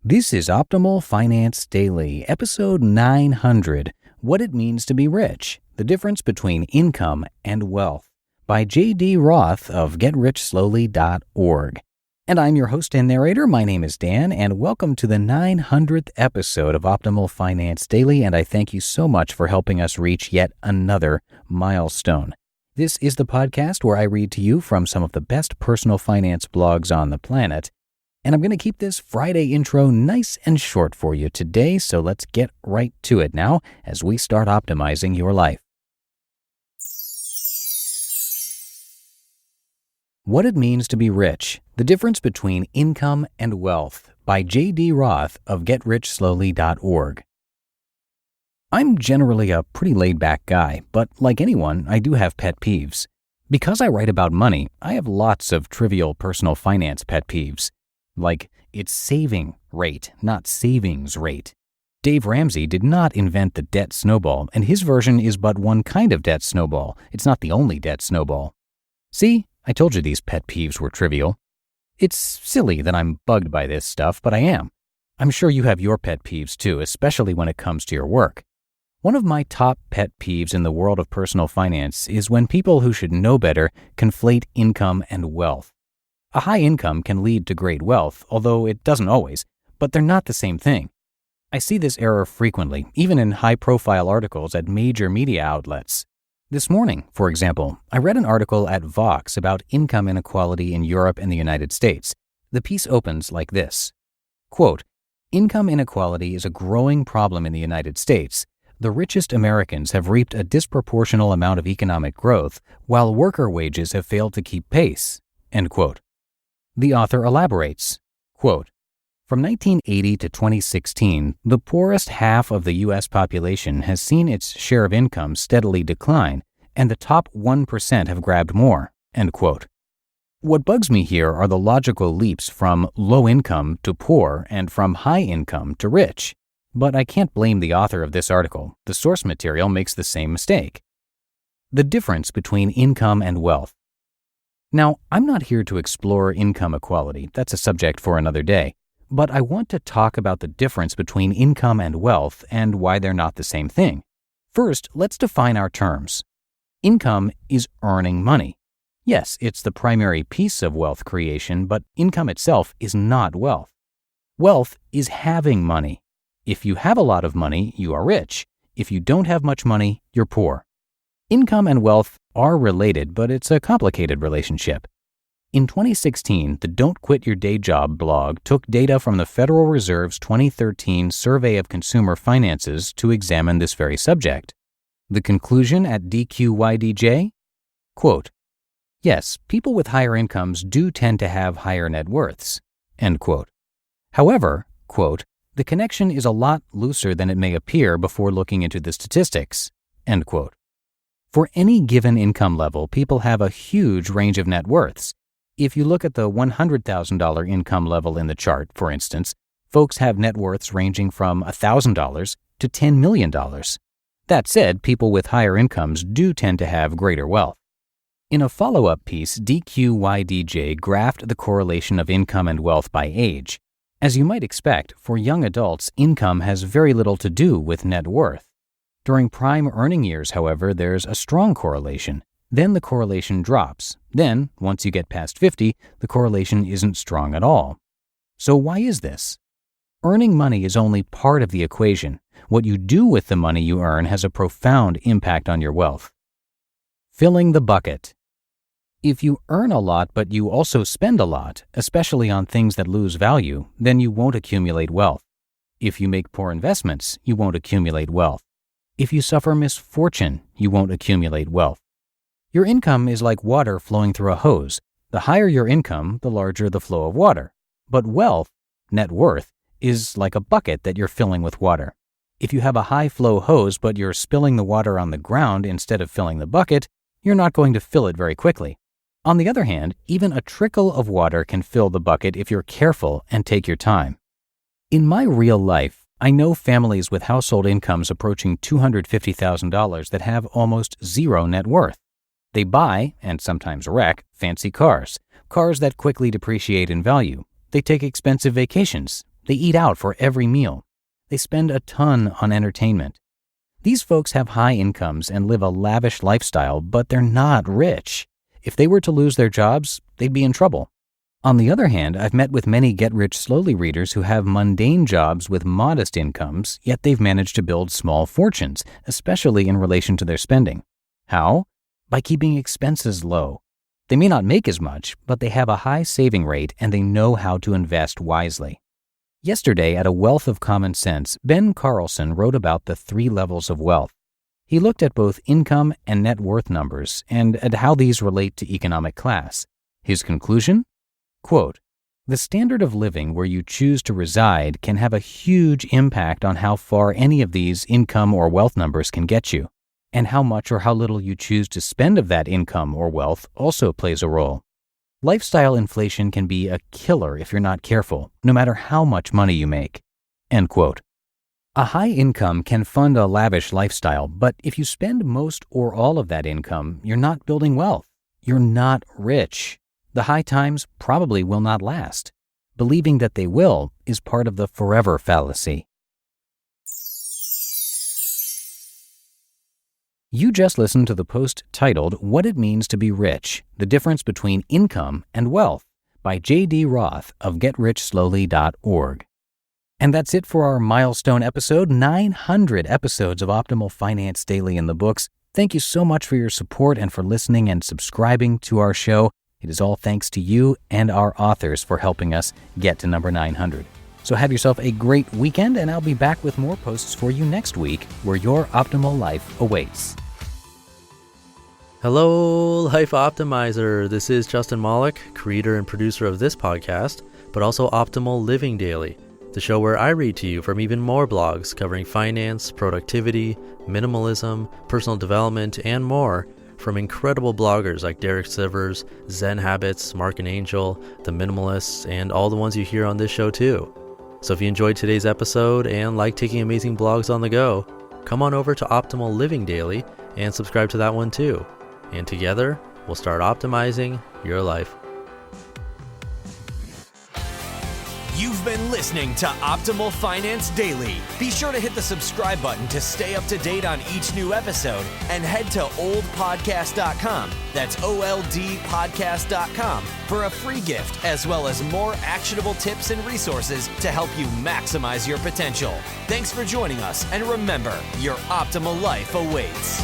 This is Optimal Finance Daily, episode 900, What It Means to Be Rich, The Difference Between Income and Wealth, by J.D. Roth of GetRichSlowly.org. And I'm your host and narrator. My name is Dan, and welcome to the 900th episode of Optimal Finance Daily, and I thank you so much for helping us reach yet another milestone. This is the podcast where I read to you from some of the best personal finance blogs on the planet. And I'm going to keep this Friday intro nice and short for you today, so let's get right to it now as we start optimizing your life. What It Means to Be Rich, The Difference Between Income and Wealth, by J.D. Roth of GetRichSlowly.org. I'm generally a pretty laid-back guy, but like anyone, I do have pet peeves. Because I write about money, I have lots of trivial personal finance pet peeves. Like, it's saving rate, not savings rate. Dave Ramsey did not invent the debt snowball, and his version is but one kind of debt snowball. It's not the only debt snowball. See, I told you these pet peeves were trivial. It's silly that I'm bugged by this stuff, but I am. I'm sure you have your pet peeves too, especially when it comes to your work. One of my top pet peeves in the world of personal finance is when people who should know better conflate income and wealth. A high income can lead to great wealth, although it doesn't always, but they're not the same thing. I see this error frequently, even in high-profile articles at major media outlets. This morning, for example, I read an article at Vox about income inequality in Europe and the United States. The piece opens like this. Quote, "Income inequality is a growing problem in the United States. The richest Americans have reaped a disproportional amount of economic growth, while worker wages have failed to keep pace." End quote. The author elaborates, quote, "From 1980 to 2016, the poorest half of the U.S. population has seen its share of income steadily decline, and the top 1% have grabbed more." End quote. What bugs me here are the logical leaps from low income to poor and from high income to rich. But I can't blame the author of this article. The source material makes the same mistake. The difference between income and wealth. Now, I'm not here to explore income equality. That's a subject for another day. But I want to talk about the difference between income and wealth and why they're not the same thing. First, let's define our terms. Income is earning money. Yes, it's the primary piece of wealth creation, but income itself is not wealth. Wealth is having money. If you have a lot of money, you are rich. If you don't have much money, you're poor. Income and wealth are related, but it's a complicated relationship. In 2016, the Don't Quit Your Day Job blog took data from the Federal Reserve's 2013 Survey of Consumer Finances to examine this very subject. The conclusion at DQYDJ? Quote, "Yes, people with higher incomes do tend to have higher net worths." End quote. However, quote, "the connection is a lot looser than it may appear before looking into the statistics." End quote. For any given income level, people have a huge range of net worths. If you look at the $100,000 income level in the chart, for instance, folks have net worths ranging from $1,000 to $10 million. That said, people with higher incomes do tend to have greater wealth. In a follow-up piece, DQYDJ graphed the correlation of income and wealth by age. As you might expect, for young adults, income has very little to do with net worth. During prime earning years, however, there's a strong correlation. Then the correlation drops. Then, once you get past 50, the correlation isn't strong at all. So why is this? Earning money is only part of the equation. What you do with the money you earn has a profound impact on your wealth. Filling the bucket. If you earn a lot but you also spend a lot, especially on things that lose value, then you won't accumulate wealth. If you make poor investments, you won't accumulate wealth. If you suffer misfortune, you won't accumulate wealth. Your income is like water flowing through a hose. The higher your income, the larger the flow of water. But wealth, net worth, is like a bucket that you're filling with water. If you have a high-flow hose but you're spilling the water on the ground instead of filling the bucket, you're not going to fill it very quickly. On the other hand, even a trickle of water can fill the bucket if you're careful and take your time. In my real life, I know families with household incomes approaching $250,000 that have almost zero net worth. They buy, and sometimes wreck, fancy cars that quickly depreciate in value. They take expensive vacations. They eat out for every meal. They spend a ton on entertainment. These folks have high incomes and live a lavish lifestyle, but they're not rich. If they were to lose their jobs, they'd be in trouble. On the other hand, I've met with many Get Rich Slowly readers who have mundane jobs with modest incomes, yet they've managed to build small fortunes, especially in relation to their spending. How? By keeping expenses low. They may not make as much, but they have a high saving rate and they know how to invest wisely. Yesterday, at A Wealth of Common Sense, Ben Carlson wrote about the 3 levels of wealth. He looked at both income and net worth numbers and at how these relate to economic class. His conclusion? Quote, "The standard of living where you choose to reside can have a huge impact on how far any of these income or wealth numbers can get you, and how much or how little you choose to spend of that income or wealth also plays a role. Lifestyle inflation can be a killer if you're not careful, no matter how much money you make." End quote. A high income can fund a lavish lifestyle, but if you spend most or all of that income, you're not building wealth. You're not rich. The high times probably will not last. Believing that they will is part of the forever fallacy. You just listened to the post titled "What It Means to Be Rich: The Difference Between Income and Wealth" by J.D. Roth of GetRichSlowly.org. And that's it for our milestone episode, 900 episodes of Optimal Finance Daily in the books. Thank you so much for your support and for listening and subscribing to our show. It is all thanks to you and our authors for helping us get to number 900. So have yourself a great weekend, and I'll be back with more posts for you next week where your optimal life awaits. Hello, Life Optimizer. This is Justin Malik, creator and producer of this podcast, but also Optimal Living Daily, the show where I read to you from even more blogs covering finance, productivity, minimalism, personal development, and more from incredible bloggers like Derek Sivers, Zen Habits, Mark and Angel, The Minimalists, and all the ones you hear on this show too. So if you enjoyed today's episode and like taking amazing blogs on the go, come on over to Optimal Living Daily and subscribe to that one too. And together, we'll start optimizing your life. You've been listening to Optimal Finance Daily. Be sure to hit the subscribe button to stay up to date on each new episode and head to oldpodcast.com. That's OLDpodcast.com for a free gift as well as more actionable tips and resources to help you maximize your potential. Thanks for joining us, and remember, your optimal life awaits.